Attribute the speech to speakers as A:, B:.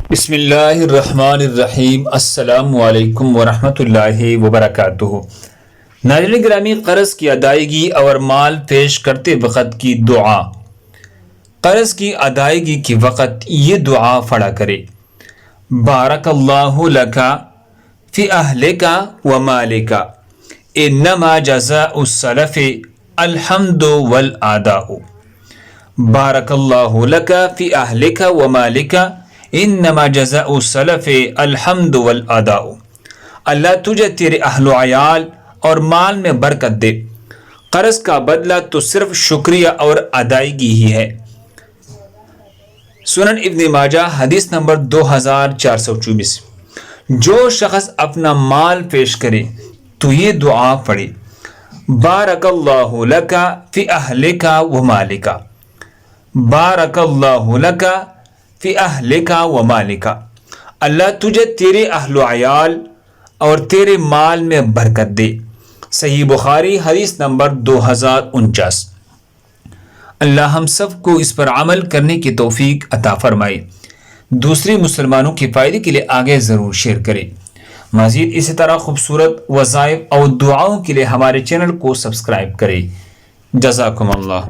A: بسم اللہ الرحمن الرحیم۔ السلام علیکم ورحمۃ اللہ وبرکاتہ۔ ناظرین گرامی، قرض کی ادائیگی اور مال پیش کرتے وقت کی دعا۔ قرض کی ادائیگی کے وقت یہ دعا پڑھا کرے: بارک اللہ لک فی اہلک و مالک، انما جزاء السلف الحمد والاداء۔ بارک اللہ لک فی اہلک و مالک، انما جزاء السلف الحمد والاداء۔ اللہ تجھے تیرے اہل و عیال اور مال میں برکت دے، قرض کا بدلہ تو صرف شکریہ اور ادائیگی ہی ہے۔ سنن ابن ماجہ حدیث نمبر 2424۔ جو شخص اپنا مال پیش کرے تو یہ دعا پڑھے: بارک اللہ لک فی اہلک و مالک، بارک اللہ لک فی اہلک و مالک۔ اللہ تجھے تیرے اہل و عیال اور تیرے مال میں برکت دے۔ صحیح بخاری حدیث نمبر 2049۔ اللہ ہم سب کو اس پر عمل کرنے کی توفیق عطا فرمائے۔ دوسرے مسلمانوں کے فائدے کے لیے آگے ضرور شیئر کریں۔ مزید اسی طرح خوبصورت وظائف اور دعاؤں کے لیے ہمارے چینل کو سبسکرائب کریں۔ جزاکم اللہ۔